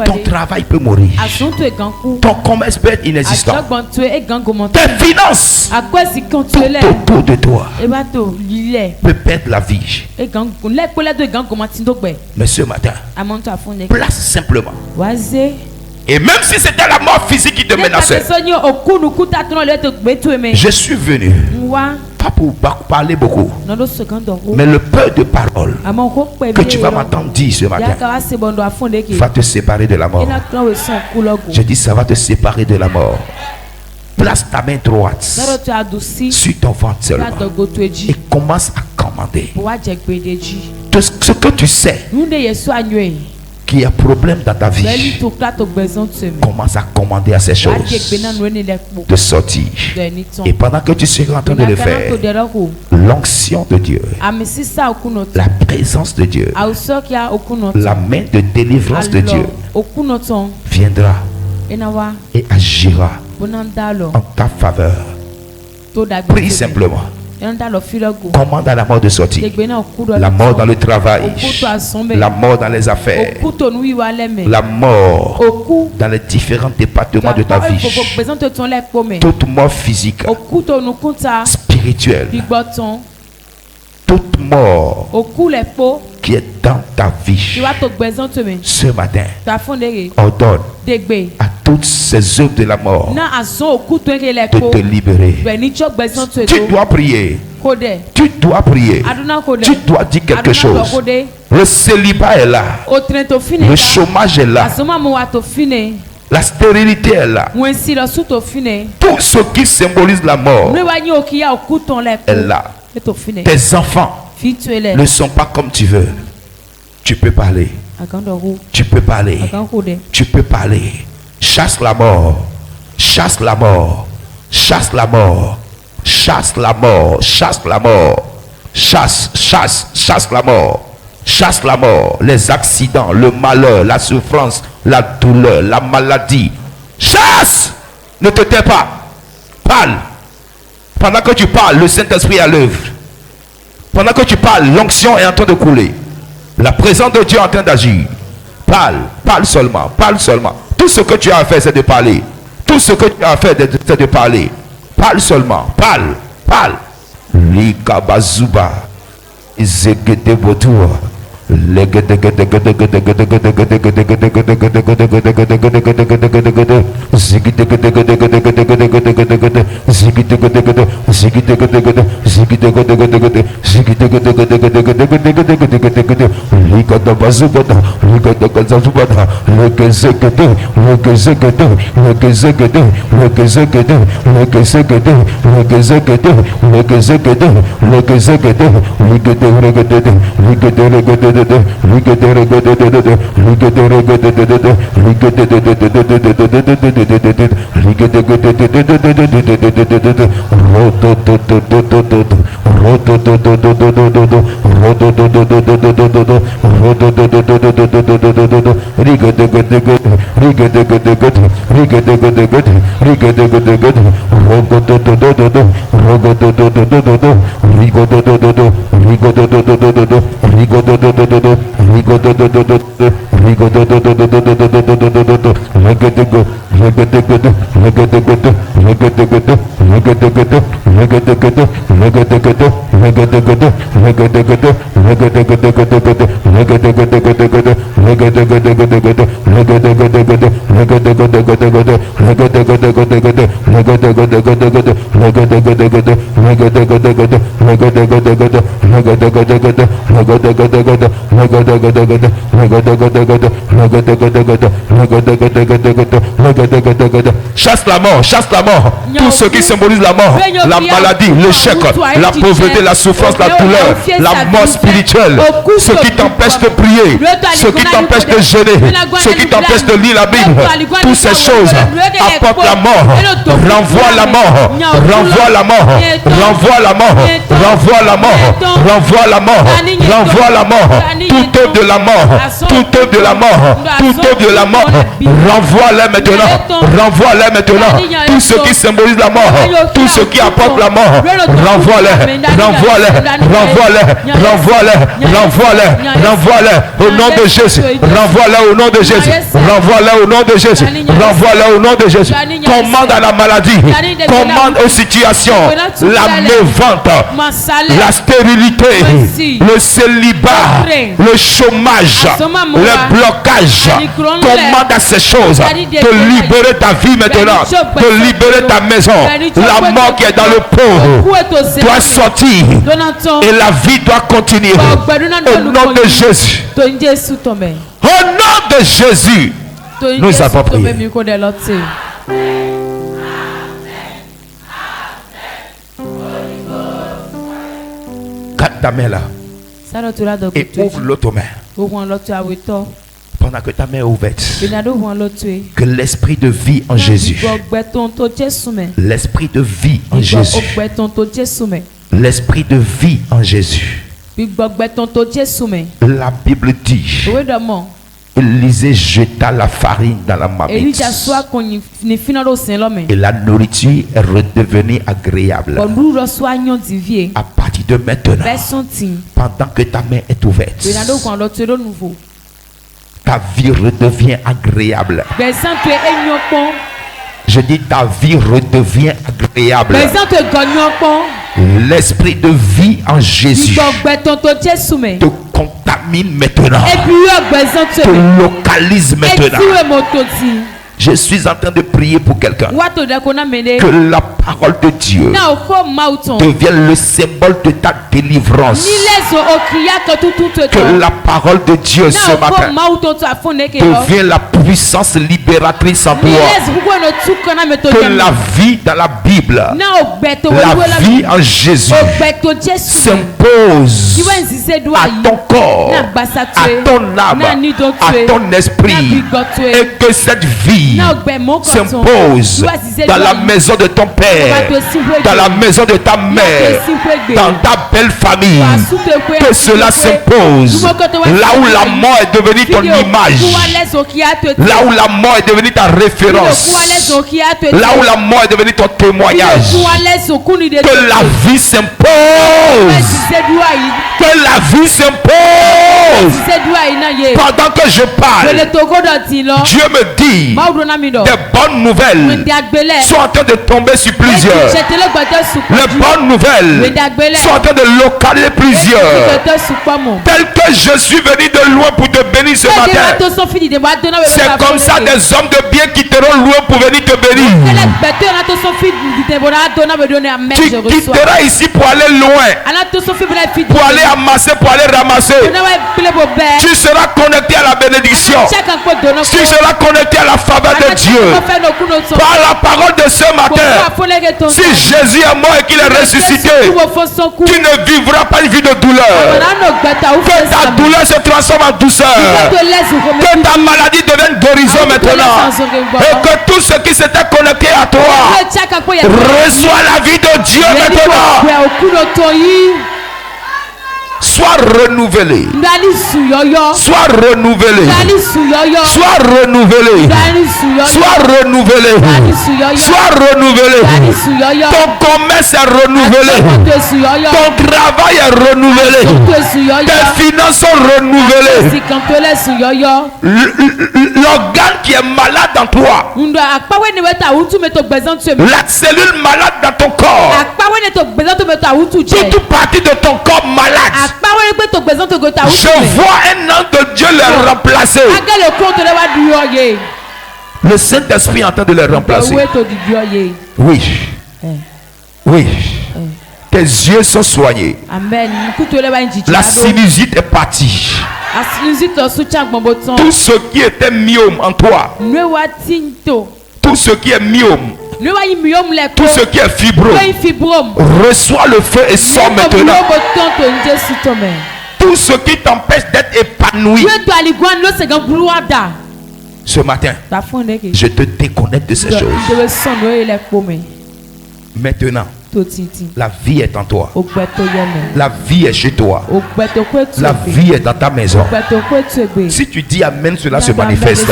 Speaker 3: ton travail peut mourir. Ton commerce peut être inexistant. Tes finances tout autour de toi peut perdre la vie. Mais ce matin, place simplement. Et même si c'était la mort physique qui te menaçait, je suis venu pas pour parler beaucoup, mais le peu de paroles que tu vas m'entendre dire ce matin va te séparer de la mort. Je dis ça va te séparer de la mort. Place ta main droite sur ton ventre seulement et commence à commander tout ce que tu sais qu'il y a problème dans ta vie. Commence à commander à ces choses de sortir. Et pendant que tu seras en train de le faire, l'onction de Dieu, la présence de Dieu, la main de délivrance de Dieu viendra et agira en ta faveur. Prie simplement. Commande à la mort de sortir. La mort dans le travail, la mort dans les affaires, la mort dans les différents départements de ta vie, toute mort physique, spirituelle, toute mort qui est dans ta vie ce matin, ordonne à toutes ces œuvres de la mort de te libérer. Tu dois prier. Tu dois prier. Tu dois dire quelque chose. Le célibat est là. Le chômage est là. La stérilité est là. Tout ce qui symbolise la mort est là. Tes enfants ne sont pas comme tu veux. Tu peux parler. Tu peux parler. Tu peux parler. Chasse la mort. Chasse la mort. Chasse la mort. Chasse la mort. Chasse la mort. Chasse la mort. Chasse la mort. Les accidents, le malheur, la souffrance, la douleur, la maladie. Chasse. Ne te tais pas. Parle. Pendant que tu parles, le Saint-Esprit est à l'œuvre. Pendant que tu parles, l'onction est en train de couler. La présence de Dieu est en train d'agir. Parle, parle seulement, parle seulement. Tout ce que tu as à faire, c'est de parler. Tout ce que tu as à faire, c'est de parler. Parle seulement, parle, parle. Likabazuba, Zegede Botua. Chasse la mort, chasse la mort. Tout ce qui symbolise la mort, la maladie, l'échec, la pauvreté, la souffrance, la douleur, la mort spirituelle, ce qui t'empêche de prier, ce qui t'empêche de gêner, ce qui t'empêche de lire la Bible, toutes ces choses apportent la mort. Renvoie la mort, renvoie la mort, renvoie la mort, renvoie la mort, renvoie la mort, renvoie la mort, tout œuvre de la mort, tout œuvre de la mort, tout œuvre de la mort, renvoie-les maintenant, renvoie-les maintenant, tout ce qui symbolise la mort, tout ce qui apporte la mort, renvoie-les, renvoie-les, renvoie-les, renvoie-les, renvoie-les, renvoie-les au nom de Jésus, renvoie-les au nom de Jésus, renvoie-les au nom de Jésus, renvoie-les au nom de Jésus. Commande à la maladie, commande aux situations, la mévente, la stérilité, le célibat, le chômage, le blocage. Commande à ces choses de libérer ta vie maintenant, de libérer ta maison. La mort qui est dans le pauvre doit sortir et la vie doit continuer. Au nom de Jésus. Au nom de Jésus. Nous avons prié. Garde ta main là et ouvre l'autre main. Pendant que ta main est ouverte, que l'esprit de vie en Jésus, l'esprit de vie en Jésus, l'esprit de vie en Jésus, la Bible dit, Élisée jeta la farine dans la marmite et la nourriture est redevenue agréable. À partir de maintenant, pendant que ta main est ouverte, ta vie redevient agréable. Je dis ta vie redevient agréable. L'esprit de vie en Jésus te contamine maintenant, te localise maintenant. Je suis en train de prier pour quelqu'un. Que la parole de Dieu devienne le symbole de ta délivrance. Que la parole de Dieu ce matin devienne la puissance libératrice en toi. Que la vie dans la Bible, la vie en Jésus s'impose à ton corps, à ton âme, à ton esprit. Et que cette vie s'impose dans la maison de ton père, dans la maison de ta mère, dans ta belle famille. Que cela s'impose là où la mort est devenue ton image, là où la mort est devenue ta référence, là où la mort est devenue ton témoignage. Que la vie s'impose, que la vie s'impose. Pendant que je parle, Dieu me dit des bonnes nouvelles sont en train de tomber sur plusieurs. Les bonnes nouvelles sont en train de localiser plusieurs. Tel que je suis venu de loin pour te bénir ce matin, c'est comme ça des hommes de bien quitteront loin pour venir te bénir. Tu quitteras ici pour aller loin, pour aller amasser, pour aller ramasser. Tu seras connecté à la bénédiction. Tu seras connecté à la faveur de Dieu. Par la parole de ce matin, si Jésus est mort et qu'il est ressuscité, tu ne vivras pas une vie de douleur. Que ta douleur se transforme en douceur. Que ta maladie devienne guérison maintenant. Et que tout ce qui s'était connecté à toi reçoit la vie de Dieu maintenant. Sois renouvelé. Sois renouvelé. Sois renouvelé. Sois renouvelé. Sois renouvelé. Ton commerce est renouvelé. Ton travail est renouvelé. Tes finances sont renouvelées. L'organe qui est malade en toi, la cellule malade dans ton corps, toute partie de ton corps malade, je vois un ange de Dieu les remplacer. Le Saint-Esprit est en train de les remplacer. Oui. Oui. Tes yeux sont soignés.
Speaker 2: Amen.
Speaker 3: La sinusite est partie. Tout ce qui était myome en toi, tout ce qui est myome, tout ce qui est fibrome, reçois le feu et sors maintenant. Tout ce qui t'empêche d'être épanoui, ce matin, je te déconnecte de ces choses. Maintenant, la vie est en toi. La vie est chez toi. La vie est dans ta maison. Si tu dis amen, cela se manifeste.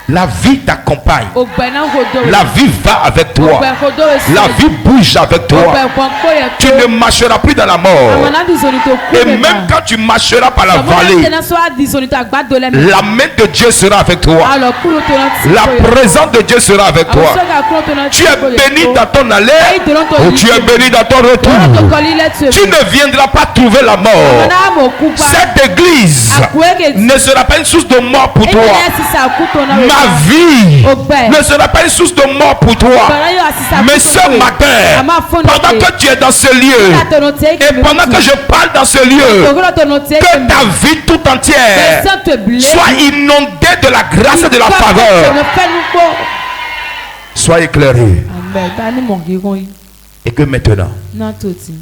Speaker 3: La vie t'accompagne. La vie va avec toi. La vie bouge avec toi. Tu ne marcheras plus dans la mort. Et même quand tu marcheras par la vallée, la main de Dieu sera avec toi. La présence de Dieu sera avec toi. Tu es béni dans ton aller. Tu es béni dans ton retour. Tu ne viendras pas trouver la mort. Cette église ne sera pas une source de mort pour toi. Ma vie ne sera pas une source de mort pour toi. Mais ce matin, pendant que tu es dans ce lieu et pendant que je parle dans ce lieu, que ta vie tout entière soit inondée de la grâce et de la faveur. Sois éclairé. Et que maintenant,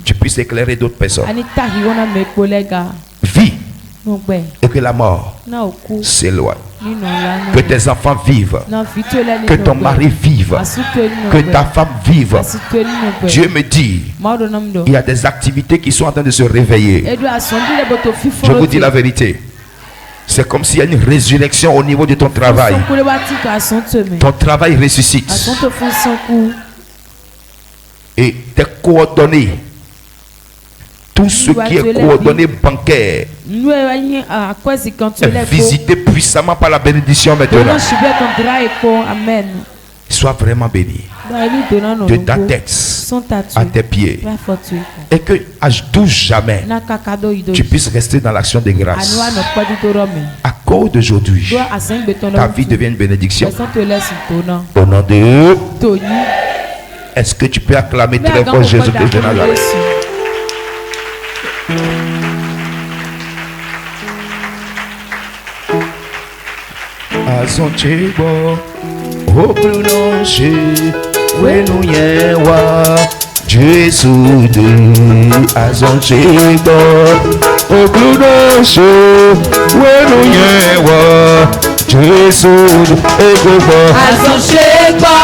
Speaker 3: tu puisses éclairer d'autres personnes. Vis. Et que la mort s'éloigne. Que tes enfants vivent. Que ton mari vive. Que ta femme vive. Dieu me dit, il y a des activités qui sont en train de se réveiller. Je vous dis la vérité. C'est comme s'il y a une résurrection au niveau de ton travail. Ton travail ressuscite. Et tes coordonnées, tout ce qui est coordonné bancaire, est visité puissamment par la bénédiction maintenant. Sois vraiment béni de ta tête à tes pieds. Et que à tout jamais tu puisses rester dans l'action de grâce. À cause d'aujourd'hui, ta vie devient une bénédiction. Au nom de Dieu. Est-ce que tu peux acclamer très fort Jésus-Christ de Nazareth? Azonchebo, Okulonche, Wenuyewa, Jesude, Azonchebo, Okulonche, Wenuyewa, Jesude, Egobo,
Speaker 2: Azonchebo.